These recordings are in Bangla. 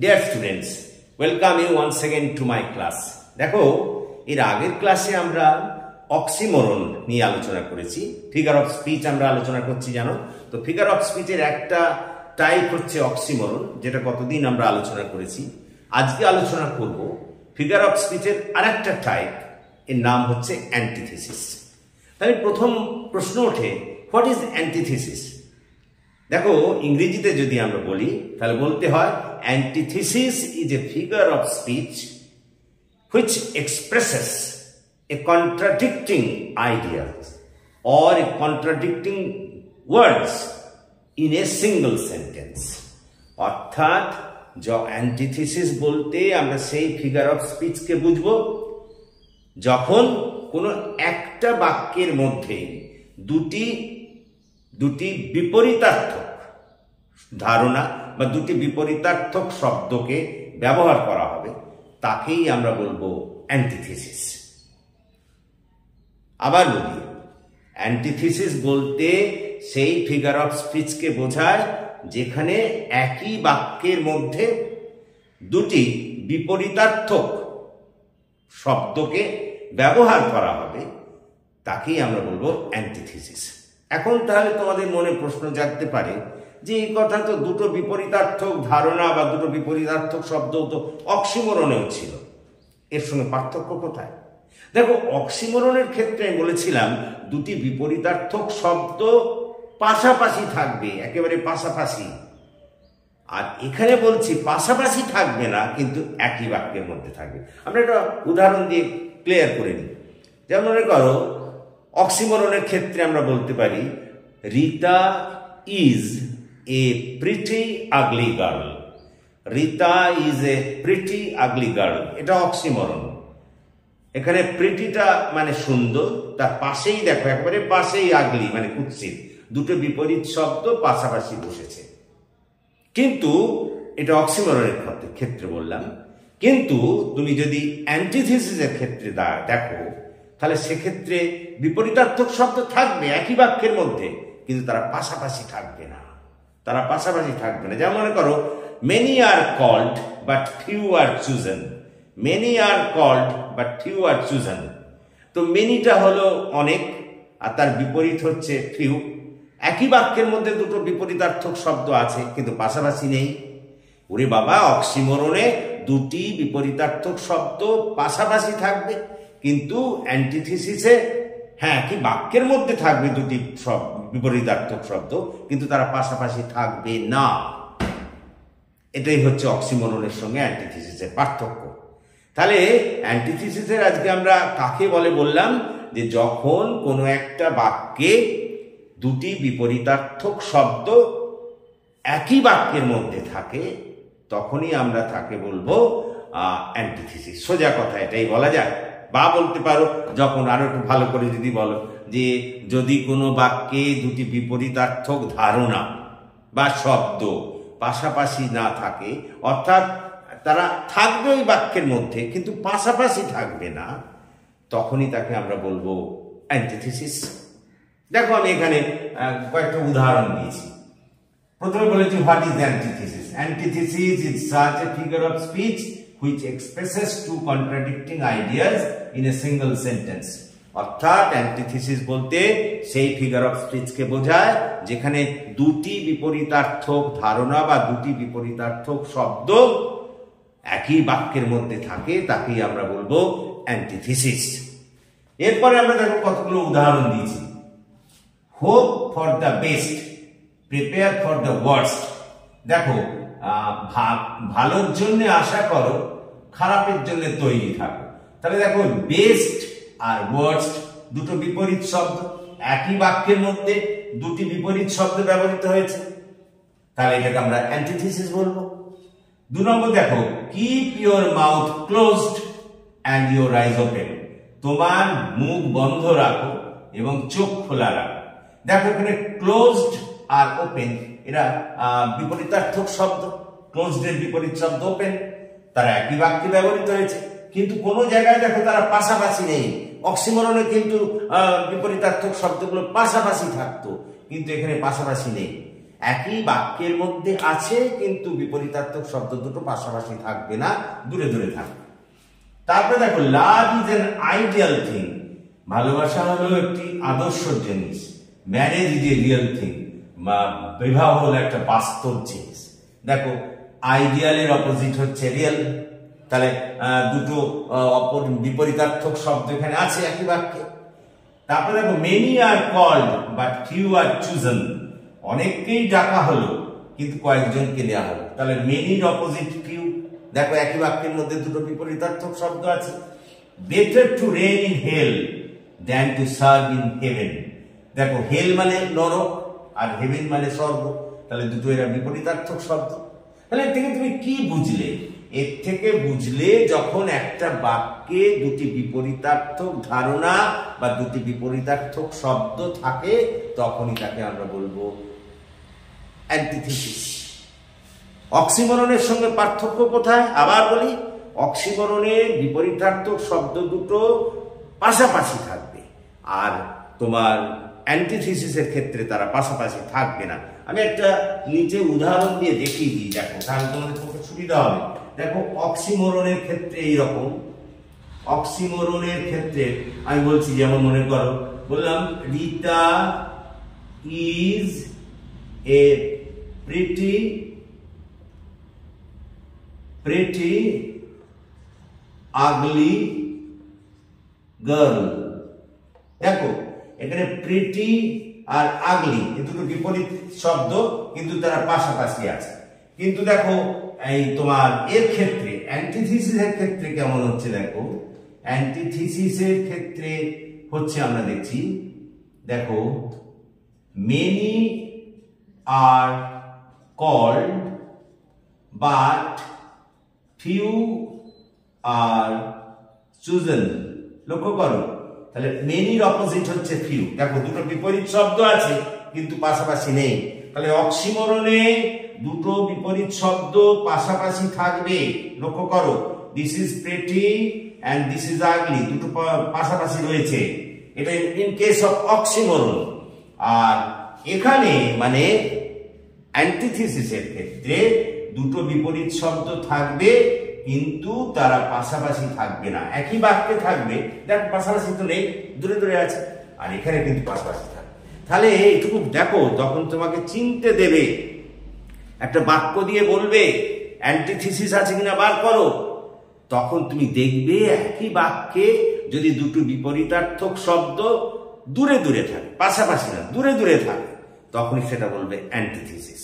Deer students, welcome you once again to my class. দেখো, এর আগের ক্লাসে আমরা অক্সিমোরন নিয়ে আলোচনা করেছি। ফিগার অফ স্পিচ আমরা আলোচনা করছি, জানো তো। ফিগার অফ স্পিচের একটা টাইপ হচ্ছে অক্সিমোরন, যেটা কতদিন আমরা আলোচনা করেছি। আজকে আলোচনা করব ফিগার অফ স্পিচের আরেকটা টাইপ, এর নাম হচ্ছে অ্যান্টিথিসিস। তাহলে প্রথম প্রশ্ন ওঠে, হোয়াট ইজ অ্যান্টিথিসিস? দেখো, ইংরেজিতে যদি আমরা বলি তাহলে বলতে হয় antithesis is a figure of speech which expresses a contradicting idea or a contradicting words in a single sentence। অর্থাৎ অ্যান্টিথিসিস বলতে আমরা সেই ফিগার অফ স্পিচকে বুঝবো যখন কোনো একটা বাক্যের মধ্যে দুটি বিপরীতার্থক ধারণা বা দুটি বিপরীতার্থক শব্দকে ব্যবহার করা হবে, তাকেই আমরা বলবো অ্যান্টিথিসিস। আবার বলি, অ্যান্টিথিসিস বলতে সেই ফিগার অফ স্পিচকে বোঝায় যেখানে একই বাক্যের মধ্যে দুটি বিপরীতার্থক শব্দকে ব্যবহার করা হবে, তাকেই আমরা বলবো অ্যান্টিথিসিস। এখন তাহলে তোমাদের মনে প্রশ্ন জাগতে পারে যে এই কথা তো দুটো বিপরীতার্থক ধারণা বা দুটো বিপরীতার্থক শব্দ তো অক্সিমোরনেও ছিল, এর সঙ্গে পার্থক্য কোথায়? দেখো, অক্সিমোরনের ক্ষেত্রে আমি বলেছিলাম দুটি বিপরীতার্থক শব্দ পাশাপাশি থাকবে, একেবারে পাশাপাশি। আর এখানে বলছি পাশাপাশি থাকবে না, কিন্তু একই বাক্যের মধ্যে থাকবে। আমরা একটা উদাহরণ দিয়ে ক্লিয়ার করে নিই। যেমন মনে করো, অক্সিমোরনের ক্ষেত্রে আমরা বলতে পারি Rita is a pretty ugly girl. Rita is a pretty ugly girl, এটা অক্সিমোরন। এখানে প্রিটিটা মানে সুন্দর, তার পাশেই দেখো একেবারে পাশেই আগলি মানে কুৎসিত, দুটো বিপরীত শব্দ পাশাপাশি বসেছে। কিন্তু এটা অক্সিমোরনের ক্ষেত্রে বললাম। কিন্তু তুমি যদি অ্যান্টিথিসিসের ক্ষেত্রে দেখো, তাহলে সেক্ষেত্রে বিপরীতার্থক শব্দ থাকবে একই বাক্যের মধ্যে, কিন্তু তারা পাশাপাশি থাকবে না। যেমন মনে করো, many are called but few are chosen. Many are called but few are chosen. তো মেনিটা হলো অনেক, আর তার বিপরীত হচ্ছে ফিউ। একই বাক্যের মধ্যে দুটো বিপরীতার্থক শব্দ আছে, কিন্তু পাশাপাশি নেই। ওরে বাবা, অক্সিমোরনে দুটি বিপরীতার্থক শব্দ পাশাপাশি থাকবে, কিন্তু অ্যান্টিথিসিসে হ্যাঁ কি বাক্যের মধ্যে থাকবে দুটি বিপরীতার্থক শব্দ, কিন্তু তারা পাশাপাশি থাকবে না। এটাই হচ্ছে অক্সিমোরনের সঙ্গে অ্যান্টিথিসিসের পার্থক্য। তাহলে অ্যান্টিথিসিসের আজকে আমরা কাকে বলে বললাম, যে যখন কোনো একটা বাক্যে দুটি বিপরীতার্থক শব্দ একই বাক্যের মধ্যে থাকে, তখনই আমরা তাকে বলবো অ্যান্টিথিসিস। সোজা কথা এটাই বলা যায়। বা বলতে পারো, যখন আরো একটু ভালো করে যদি বলো, যে যদি কোনো বাক্যে দুটি বিপরীতার্থক ধারণা বা শব্দ পাশাপাশি না থাকে, অর্থাৎ তারা থাকবে ওই বাক্যের মধ্যে কিন্তু পাশাপাশি থাকবে না, তখনই তাকে আমরা বলবো অ্যান্টিথিসিস। দেখো, আমি এখানে কয়েকটা উদাহরণ দিয়েছি। প্রথমে বলেছি, what is antithesis? Antithesis is such a figure of speech which expresses two contradicting ideas in a single sentence। অর্থাৎ অ্যান্টিথিসিস বলতে সেই ফিগার অফ স্পিচকে বোঝায় যেখানে দুটি বিপরীতার্থক ধারণা বা দুটি বিপরীতার্থক শব্দ একই বাক্যের মধ্যে থাকে, তাকেই আমরা বলবো অ্যান্টিথিসিস। এরপরে আমরা দেখো কতগুলো উদাহরণ দিয়েছি। Hope for the best, prepare for the worst. দেখো, ভালোর জন্য আশা করো, খারাপের জন্য তৈরি থাকো। তাহলে দেখো, বেস্ট আর ওয়ার্স্ট দুটো বিপরীত শব্দ, একই বাক্যের মধ্যে দুটি বিপরীত শব্দ ব্যবহৃত হয়েছে, তাহলে এটাকে আমরা অ্যান্টিথিসিস বলবো। 2 নম্বর দেখো, keep your mouth closed and your eyes open. তোমার মুখ বন্ধ রাখো এবং চোখ খোলা রাখো। দেখো, এখানে ক্লোজড আর ওপেন এরা বিপরীতার্থক শব্দ। ক্লোজড এর বিপরীত শব্দ ওপেন, তারা একই বাক্যে ব্যবহৃত হয়েছে, কিন্তু কোনো জায়গায় দেখো তারা পাশাপাশি নেই। অক্সিমোরনে কিন্তু বিপরীতার্থক শব্দগুলো পাশাপাশি থাকতো, কিন্তু এখানে পাশাপাশি নেই। একই বাক্যের মধ্যে আছে কিন্তু বিপরীতার্থক শব্দ দুটো পাশাপাশি থাকবে না, দূরে দূরে থাকবে। তারপরে দেখো love is an ideal thing, ভালোবাসা হলো একটি আদর্শ জিনিস। Marriage is a real thing, বিবাহ হলো একটা বাস্তব জিনিস। দেখো আইডিয়ালের অপোজিট হচ্ছে রিয়েল, তাহলে দুটো বিপরীতার্থক শব্দ এখানে আছে একই বাক্যে। তারপরে দেখো many are called but few are chosen, অনেককেই ডাকা হলো কিন্তু কয়েকজনকে নেওয়া হলো, তাহলে মেনির অপোজিট ফিউ। দেখো একই বাক্যের মধ্যে দুটো বিপরীতার্থক শব্দ আছে। Better to reign in hell than to serve in heaven, দেখো হেল মানে নরক আর হেভেন মানে স্বর্গ, তাহলে দুটো এরা বিপরীতার্থক শব্দ। তাহলে এর থেকে তুমি কি বুঝলে? এর থেকে বুঝলে যখন একটা বাক্যে দুটি বিপরীতার্থক ধারণা বা দুটি বিপরীতার্থক শব্দ থাকে তখনই তাকে আমরা বলবো অ্যান্টিথিসিস। অক্সিমরনের সঙ্গে পার্থক্য কোথায়? আবার বলি, অক্সিমরণের বিপরীতার্থক শব্দ দুটো পাশাপাশি থাকবে, আর তোমার অ্যান্টিথিসিসের ক্ষেত্রে তারা পাশাপাশি থাকবে না। আমি একটা নিচে উদাহরণ দিয়ে দেখিয়ে দিই, দেখো তাহলে তোমাদের পক্ষে সুবিধা হবে। দেখো অক্সিমরণের ক্ষেত্রে এইরকম, অক্সিমরণের ক্ষেত্রে আমি বলছি, যেমন মনে করো বললাম Rita is a pretty ugly girl. দেখো এখানে প্রিটি আর আগলি এ দুটো বিপরীত শব্দ কিন্তু তারা পাশাপাশি আছে। কিন্তু দেখো এই তোমার এর ক্ষেত্রে অ্যান্টিথিসিসের ক্ষেত্রে কেমন হচ্ছে? দেখো অ্যান্টিথিসিসের ক্ষেত্রে হচ্ছে আমরা দেখছি, দেখো many are called but few are chosen. লক্ষ্য করো, তাহলে মেনির অপোজিট হচ্ছে ফিউ। দেখো দুটো বিপরীত শব্দ আছে কিন্তু পাশাপাশি নেই, তাহলে অক্সিমরণে দুটো বিপরীত শব্দ পাশাপাশি থাকবে। লক্ষ্য করো, this is pretty and this is ugly, দুটো পাশাপাশি রয়েছে, এটা ইন কেস অফ অক্সিমরণ। আর এখানে মানে অ্যান্টিথিসিসের ক্ষেত্রে দুটো বিপরীত শব্দ থাকবে কিন্তু তারা পাশাপাশি থাকবে না, একই বাক্যে থাকবে। দেখ পাশাপাশি তো নেই, দূরে দূরে আছে, আর এখানে কিন্তু পাশাপাশি থাকবে। তাহলে এইটুকু দেখো, যখন তোমাকে চিনতে দেবে একটা বাক্য দিয়ে বলবে অ্যান্টিথিসিস আছে কিনা বার করো, তখন তুমি দেখবে একই বাক্যে যদি দুটো বিপরীতার্থক শব্দ দূরে দূরে থাকে, পাশাপাশি না দূরে দূরে থাকে, তখনই সেটা বলবে অ্যান্টিথিসিস।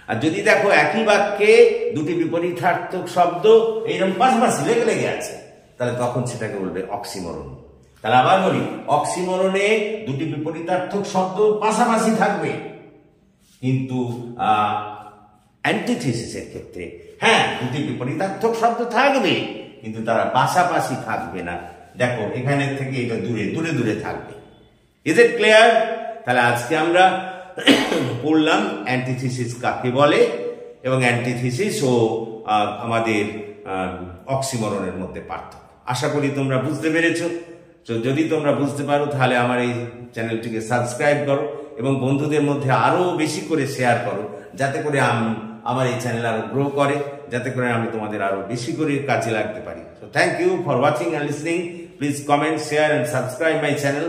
আর যদি দেখো একই বাক্যে দুটি বিপরীতার্থক শব্দ এইরকম পাশাপাশি লেগে লেগে আছে, তাহলে তখন সেটাকে বলবে অক্সিমরণ। তাহলে আবার বলি, অক্সিমরণে দুটি বিপরীতার্থক শব্দ পাশাপাশি থাকবে, কিন্তু অ্যান্টিথিসিসের ক্ষেত্রে হ্যাঁ দুটি বিপরীতার্থক শব্দ থাকবে কিন্তু তারা পাশাপাশি থাকবে না। দেখো এখানে থেকে এটা দূরে দূরে দূরে থাকবে। Is it clear? তাহলে আজকে আমরা পড়লাম অ্যান্টিথিসিস কাকে বলে এবং অ্যান্টিথিসিস ও আমাদের অক্সিমরণের মধ্যে পার্থক্য। আশা করি তোমরা বুঝতে পেরেছো। তো যদি তোমরা বুঝতে পারো তাহলে আমার এই চ্যানেলটিকে সাবস্ক্রাইব করো এবং বন্ধুদের মধ্যে আরো বেশি করে শেয়ার করো, যাতে করে আমার এই চ্যানেল আরো গ্রো করে, যাতে করে আমি তোমাদের আরো বেশি করে কাজে লাগতে পারি। So thank you for watching and listening. Please comment, share and subscribe my channel.